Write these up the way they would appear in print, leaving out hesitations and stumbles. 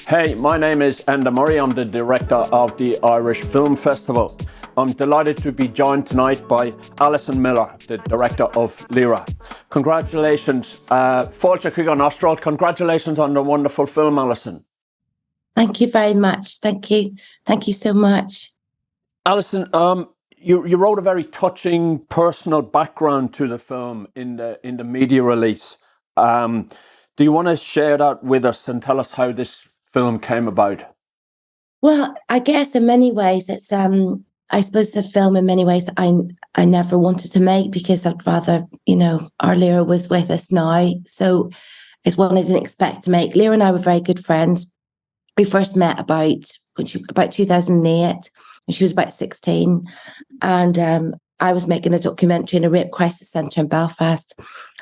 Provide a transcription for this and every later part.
Hey, my name is Enda Murray. I'm the director of the Irish Film Festival. I'm delighted to be joined tonight by Allison Millar, the director of Lyra. Congratulations. Fáilte chuig an Astral. Congratulations on the wonderful film, Allison. Thank you very much. Thank you. Thank you so much. Allison, you wrote a very touching personal background to the film in the media release. Do you want to share that with us and tell us how this film came about? Well, I guess in many ways it's I suppose the film in many ways I never wanted to make, because I'd rather, our Lyra was with us now. So it's one I didn't expect to make. Lyra and I were very good friends. We first met about 2008, when she was about 16. And I was making a documentary in a rape crisis centre in Belfast.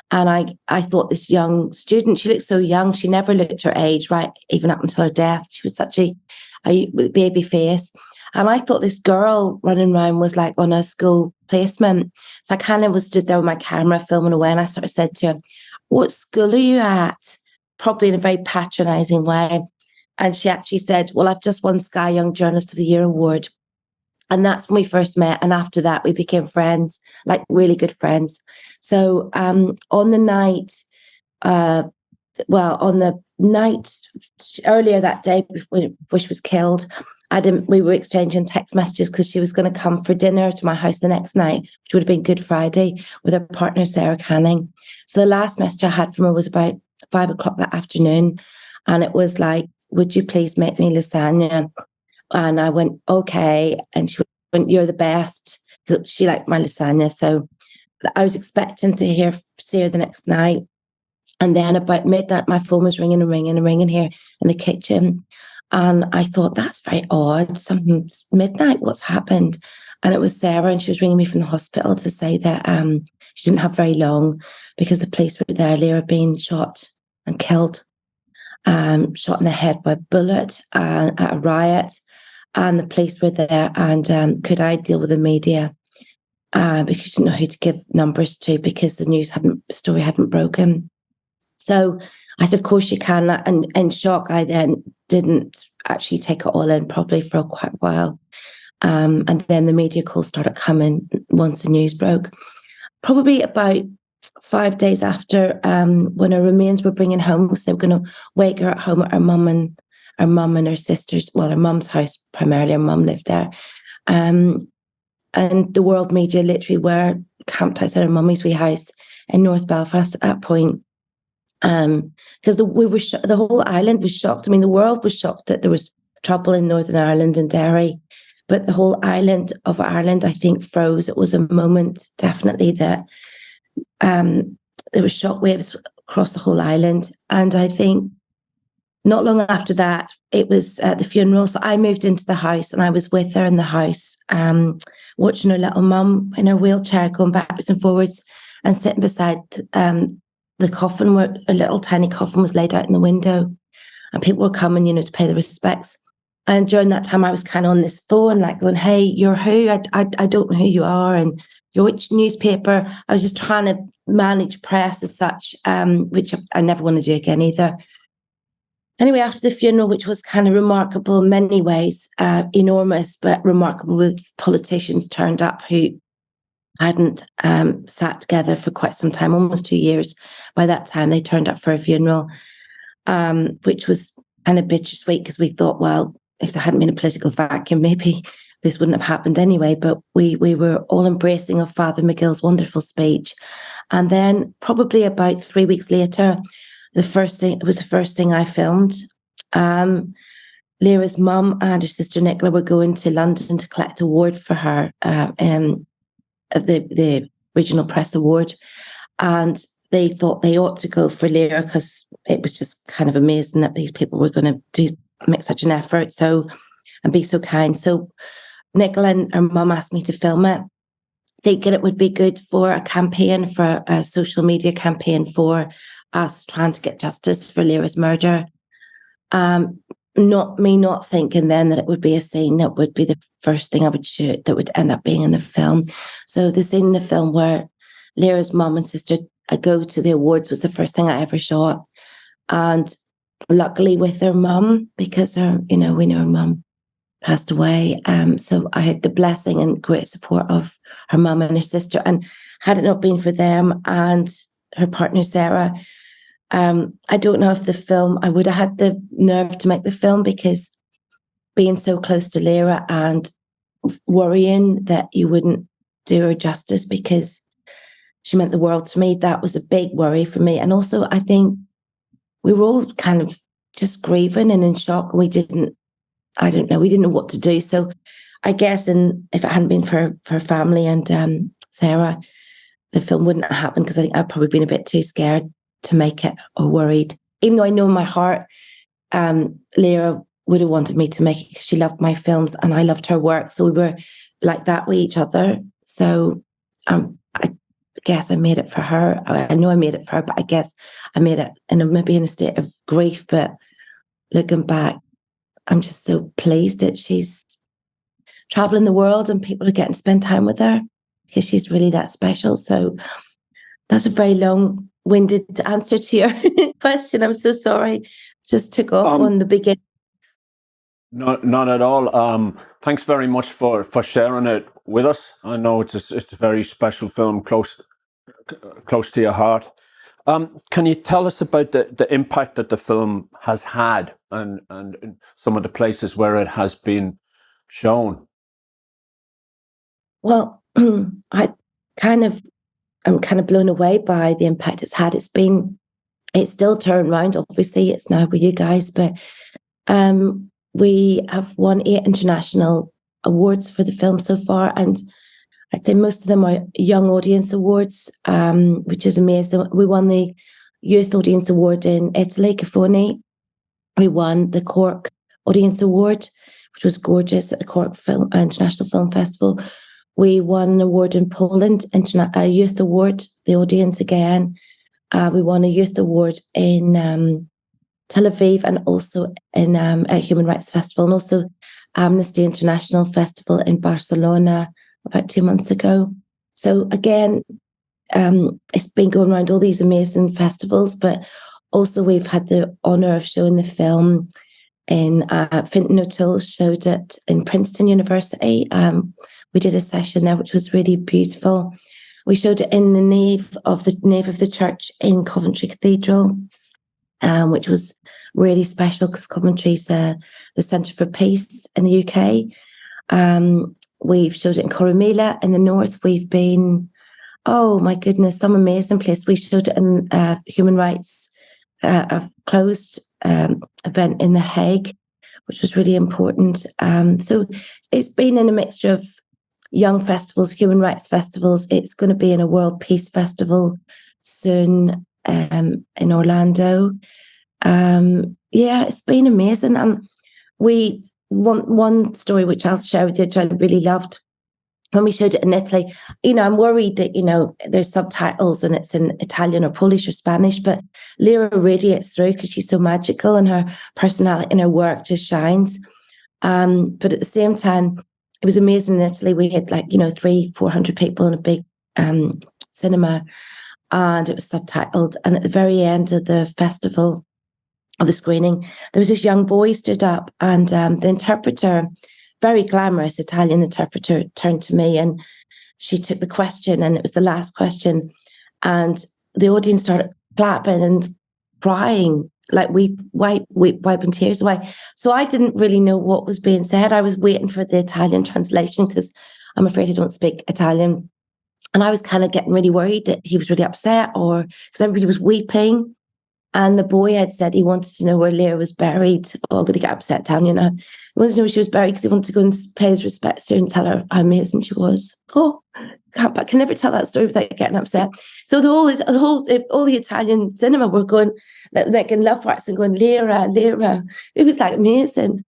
And I thought this young student, she looked so young, she never looked her age, right, even up until her death. She was such a baby face. And I thought this girl running around was like on a school placement. So I kind of was stood there with my camera filming away, and I sort of said to her, "What school are you at?" Probably in a very patronising way. And she actually said, "Well, I've just won Sky Young Journalist of the Year award." And that's when we first met. And after that, we became friends, like really good friends. So on the night earlier that day before she was killed, we were exchanging text messages because she was going to come for dinner to my house the next night, which would have been Good Friday, with her partner, Sarah Canning. So the last message I had from her was about 5:00 that afternoon. And it was like, "Would you please make me lasagna?" And I went, "Okay." And she went, "You're the best." She liked my lasagna. So I was expecting to see her the next night. And then about midnight, my phone was ringing and ringing and ringing here in the kitchen. And I thought, that's very odd. Something's midnight. What's happened? And it was Sarah, and she was ringing me from the hospital to say that she didn't have very long, because the police were there. Lyra had been shot and killed, shot in the head by a bullet at a riot. And the police were there, and could I deal with the media? Because she didn't know who to give numbers to, because the story hadn't broken. So I said, "Of course you can." And in shock, I then didn't actually take it all in properly for quite a while. And then the media calls started coming once the news broke. Probably about 5 days after, when her remains were bringing home, so they were going to wake her at home at her mum and her sisters. Well, her mum's house primarily. Her mum lived there. And the world media literally were camped outside her mummy's wee house in North Belfast at that point. Because the whole island was shocked. I mean, the world was shocked that there was trouble in Northern Ireland and Derry, but the whole island of Ireland, I think, froze. It was a moment, definitely, that there were shockwaves across the whole island. And I think not long after that, it was the funeral. So I moved into the house, and I was with her in the house, watching her little mum in her wheelchair going backwards and forwards, and sitting beside the coffin, where a little tiny coffin was laid out in the window, and people were coming, to pay their respects. And during that time, I was kind of on this phone, like going, "Hey, you're who? I don't know who you are, and you're which newspaper?" I was just trying to manage press as such, which I never want to do again either. Anyway, after the funeral, which was kind of remarkable in many ways, enormous, but remarkable, with politicians turned up who hadn't sat together for quite some time, almost 2 years. By that time, they turned up for a funeral, which was kind of bittersweet, because we thought, well, if there hadn't been a political vacuum, maybe this wouldn't have happened anyway. But we were all embracing of Father McGill's wonderful speech. And then probably about 3 weeks later, it was the first thing I filmed. Lyra's mum and her sister Nicola were going to London to collect an award for her, the Regional Press Award. And they thought they ought to go for Lyra, because it was just kind of amazing that these people were going to make such an effort and be so kind. So Nicola and her mum asked me to film it, thinking it would be good for a social media campaign for us trying to get justice for Lyra's murder. Not thinking then that it would be a scene that would be the first thing I would shoot that would end up being in the film. So the scene in the film where Lyra's mum and sister go to the awards was the first thing I ever shot. And luckily with her mum, because we know her mum passed away. So I had the blessing and great support of her mum and her sister. And had it not been for them and her partner, Sarah, I don't know if the film, I would have had the nerve to make the film, because being so close to Lyra and worrying that you wouldn't do her justice, because she meant the world to me, that was a big worry for me. And also, I think we were all kind of just grieving and in shock, and we didn't know what to do. So I guess, and if it hadn't been for her family and Sarah, the film wouldn't have happened, because I think I'd probably been a bit too scared to make it, or worried. Even though I know in my heart, Lyra would have wanted me to make it, because she loved my films and I loved her work. So we were like that with each other. So I guess I made it for her. I know I made it for her, but I guess I made it maybe in a state of grief. But looking back, I'm just so pleased that she's traveling the world and people are getting to spend time with her, because she's really that special. So that's a very long-winded answer to your question. I'm so sorry. Just took off on the beginning. Not at all. Thanks very much for sharing it with us. I know it's a very special film, close to your heart. Can you tell us about the impact that the film has had, and some of the places where it has been shown? Well, I'm kind of blown away by the impact it's had. It's still turned around. Obviously, it's now with you guys, but we have won 8 international awards for the film so far, and I'd say most of them are Young Audience Awards, which is amazing. We won the Youth Audience Award in Italy, Cafoni. We won the Cork Audience Award, which was gorgeous, at the Cork International Film Festival. We won an award in Poland, a Youth Award, the audience again. We won a Youth Award in Tel Aviv, and also in a Human Rights Festival, and also Amnesty International Festival in Barcelona about 2 months ago. So again, it's been going around all these amazing festivals, but also we've had the honour of showing the film in Fintan O'Toole showed it in Princeton University. We did a session there, which was really beautiful. We showed it in the nave of the church in Coventry Cathedral, which was really special, because Coventry's the Centre for Peace in the UK. We've showed it in Coromila in the north. We've been, oh my goodness, some amazing place. We showed it in Human Rights, a closed event in The Hague, which was really important. So it's been in a mixture of young festivals, human rights festivals. It's going to be in a World Peace Festival soon in Orlando. Yeah, it's been amazing. And one story which I'll share with you, which I really loved, when we showed it in Italy, I'm worried that, there's subtitles and it's in Italian or Polish or Spanish, but Lyra radiates through, because she's so magical, and her personality and her work just shines. But at the same time, it was amazing in Italy. We had 300-400 people in a big cinema, and it was subtitled. And at the very end of the festival, of the screening, there was this young boy stood up, and the interpreter, very glamorous Italian interpreter, turned to me, and she took the question, and it was the last question, and the audience started clapping and crying, like wiping tears away. So I didn't really know what was being said. I was waiting for the Italian translation, because I'm afraid I don't speak Italian, and I was kind of getting really worried that he was really upset, or because everybody was weeping. And the boy had said he wanted to know where Lyra was buried. Oh, I'm going to get upset telling you now. He wanted to know where she was buried, because he wanted to go and pay his respects to her and tell her how amazing she was. Oh, I can never tell that story without getting upset. So all the Italian cinema were going, making love hearts and going, Lyra, Lyra. It was amazing.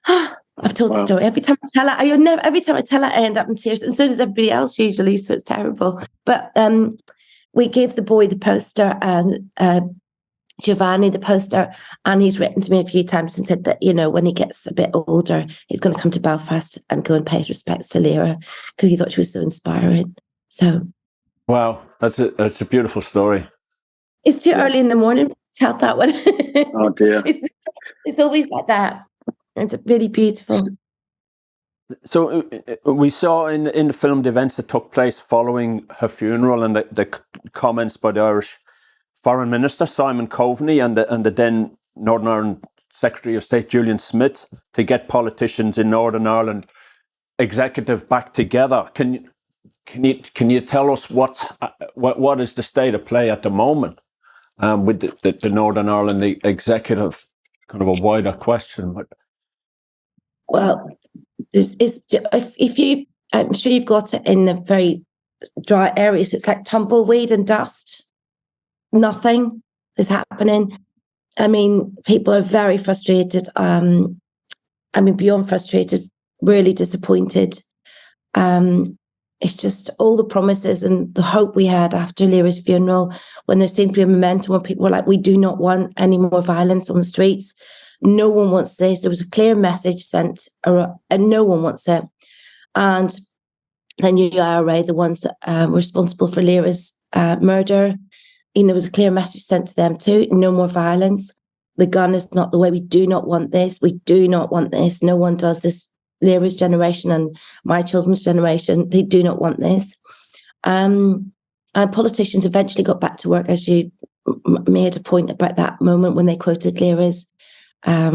I've told the story every time I tell it. Every time I tell it, I end up in tears, and so does everybody else usually. So it's terrible. But we gave the boy the poster, and Giovanni the poster, and he's written to me a few times and said that when he gets a bit older, he's going to come to Belfast and go and pay his respects to Lyra, because he thought she was so inspiring. So, wow, that's a beautiful story. It's too early in the morning. tell that one. Oh dear. It's always like that. It's really beautiful. So we saw in the film the events that took place following her funeral, and the comments by the Irish Foreign Minister Simon Coveney and the then Northern Ireland Secretary of State Julian Smith to get politicians in Northern Ireland executive back together. Can you tell us what is the state of play at the moment with the Northern Ireland the executive? Kind of a wider question, but well, if you, I'm sure you've got it in the very dry areas. It's like tumbleweed and dust. Nothing is happening. I mean, people are very frustrated. Beyond frustrated, really disappointed. It's just all the promises and the hope we had after Lyra's funeral, when there seemed to be a momentum where people were like, we do not want any more violence on the streets. No one wants this. There was a clear message sent, and no one wants it. And then the IRA, the ones that were responsible for Lyra's murder, there was a clear message sent to them too. No more violence. The gun is not the way. We do not want this. We do not want this. No one does this. Lyra's generation and my children's generation, they do not want this. And politicians eventually got back to work, as you made a point about that moment when they quoted Lyra's, a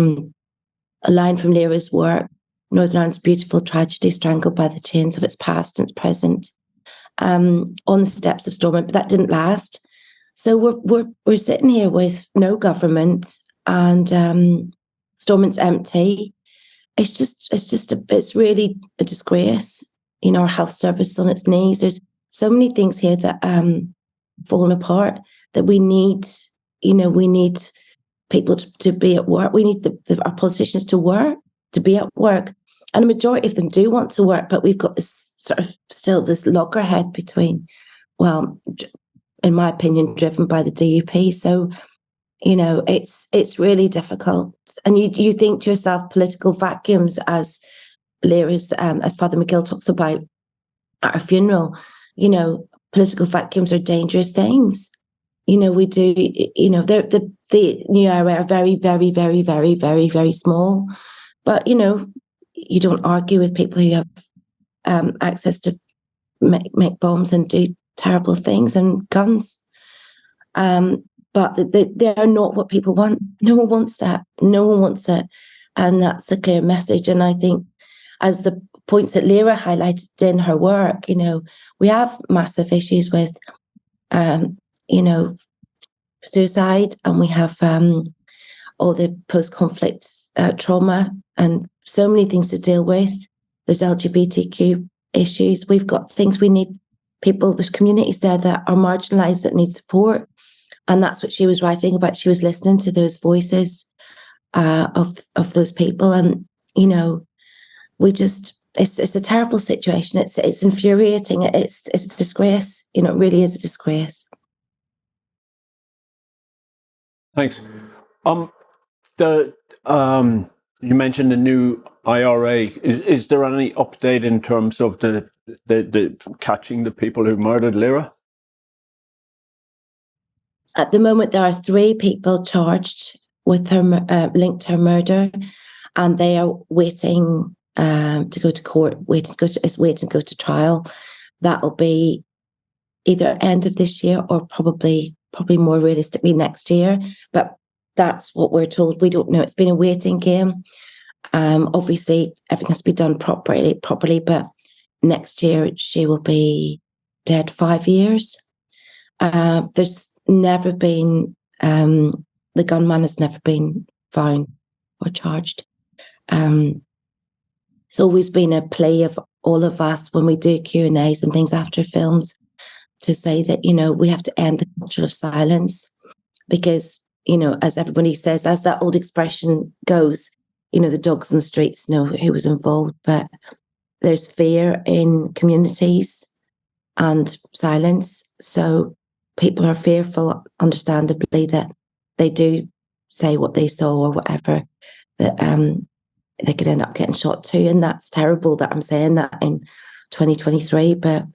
line from Lyra's work, Northern Ireland's beautiful tragedy strangled by the chains of its past and its present, on the steps of Stormont, but that didn't last. So we're sitting here with no government, and Stormont's empty. It's really a disgrace. Our health service is on its knees. There's so many things here that fallen apart that we need. We need people to be at work. We need our politicians to be at work, and a majority of them do want to work. But we've got this sort of still this loggerhead between, well, in my opinion, driven by the DUP. So, it's really difficult. And you think to yourself, political vacuums, as Lyra's, as Father McGill talks about at her funeral, political vacuums are dangerous things. We do, the new IRA are very, very, very, very, very, very small. But, you don't argue with people who have access to make bombs and do terrible things and guns. But they are not what people want. No one wants that. No one wants it. And that's a clear message. And I think, as the points that Lyra highlighted in her work, we have massive issues with, suicide, and we have all the post-conflict trauma and so many things to deal with. There's LGBTQ issues. We've got things we need people, there's communities there that are marginalised that need support. And that's what she was writing about. She was listening to those voices of those people. And, it's a terrible situation. It's infuriating. It's a disgrace. It really is a disgrace. Thanks. You mentioned the new IRA. Is there any update in terms of the catching the people who murdered Lyra? At the moment, there are 3 people charged with her linked to her murder, and they are waiting to go to court, waiting to go to trial. That will be either end of this year or probably more realistically next year. But that's what we're told. We don't know. It's been a waiting game. Obviously, everything has to be done properly. But next year she will be dead 5 years. There's never been the gunman has never been found or charged. It's always been a play of all of us when we do Q&As and things after films to say that we have to end the culture of silence, because as everybody says, as that old expression goes, the dogs on the streets know who was involved, but there's fear in communities and silence. So people are fearful, understandably, that they do say what they saw or whatever, that they could end up getting shot too. And that's terrible that I'm saying that in 2023, but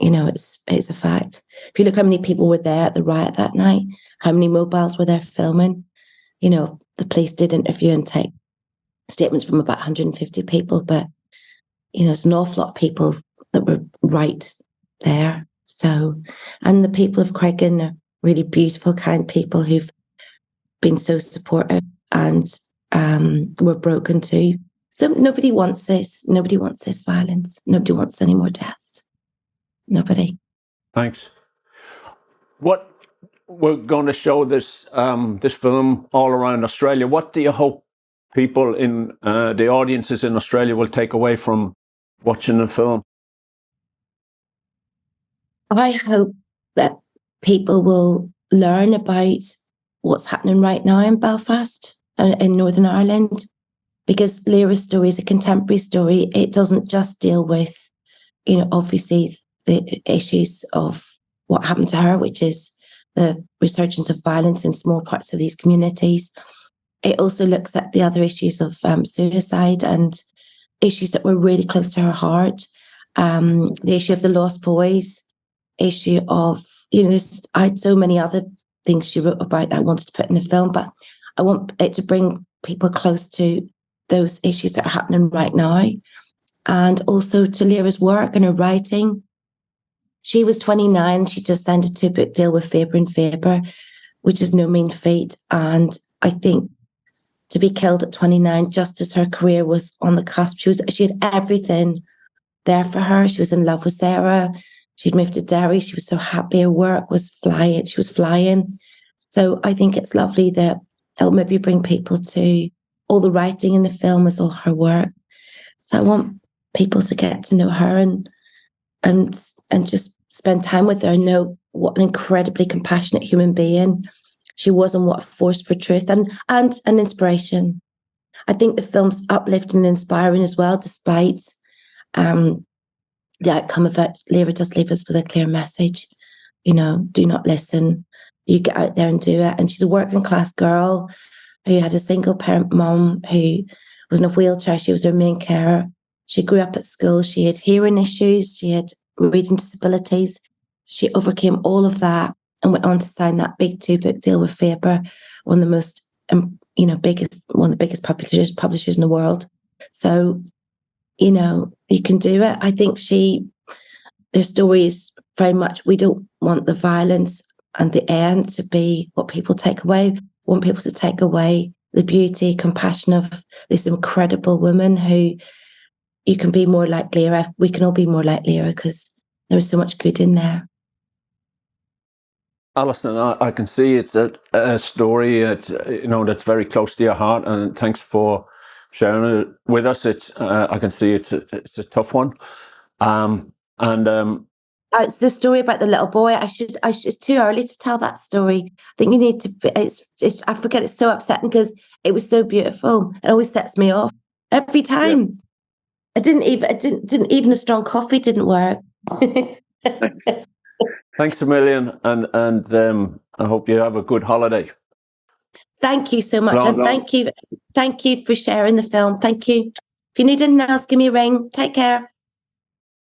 it's a fact. If you look how many people were there at the riot that night, how many mobiles were there filming, the police did interview and take statements from about 150 people, but it's an awful lot of people that were right there. So, and the people of Craigan are really beautiful, kind people who've been so supportive and were broken too. So nobody wants this. Nobody wants this violence. Nobody wants any more deaths. Nobody. Thanks. What we're going to show this this film all around Australia. What do you hope people in the audiences in Australia will take away from watching the film? I hope that people will learn about what's happening right now in Belfast, in Northern Ireland, because Lyra's story is a contemporary story. It doesn't just deal with, obviously the issues of what happened to her, which is the resurgence of violence in small parts of these communities. It also looks at the other issues of suicide and issues that were really close to her heart. The issue of the lost boys, issue of, I had so many other things she wrote about that I wanted to put in the film, but I want it to bring people close to those issues that are happening right now. And also to Lyra's work and her writing. She was 29. She just signed a 2-book deal with Faber and Faber, which is no mean feat. And I think to be killed at 29, just as her career was on the cusp, she had everything there for her. She was in love with Sarah. She'd moved to Derry. She was so happy. Her work was flying. She was flying. So I think it's lovely that it'll maybe bring people to all the writing in the film is all her work. So I want people to get to know her and just spend time with her and know what an incredibly compassionate human being she was and what a force for truth and an inspiration. I think the film's uplifting and inspiring as well, despite the outcome of it. Lyra does leave us with a clear message. Do not listen. You get out there and do it. And she's a working class girl who had a single parent mum who was in a wheelchair. She was her main carer. She grew up at school. She had hearing issues. She had reading disabilities. She overcame all of that and went on to sign that big 2-book deal with Faber, one of the most, one of the biggest publishers in the world. So, you can do it. I think her story is very much, we don't want the violence and the end to be what people take away. We want people to take away the beauty, compassion of this incredible woman who you can be more like Lyra. We can all be more like Lyra because there was so much good in there. Alison, I can see it's a story that's very close to your heart, and thanks for sharing it with us. I can see it's a tough one, it's the story about the little boy. It's too early to tell that story. I think you need to. I forget. It's so upsetting because it was so beautiful. It always sets me off every time. Yeah. Didn't even a strong coffee didn't work. Thanks a million, and I hope you have a good holiday. Thank you so much, and thank you for sharing the film. Thank you. If you need anything else, give me a ring. Take care.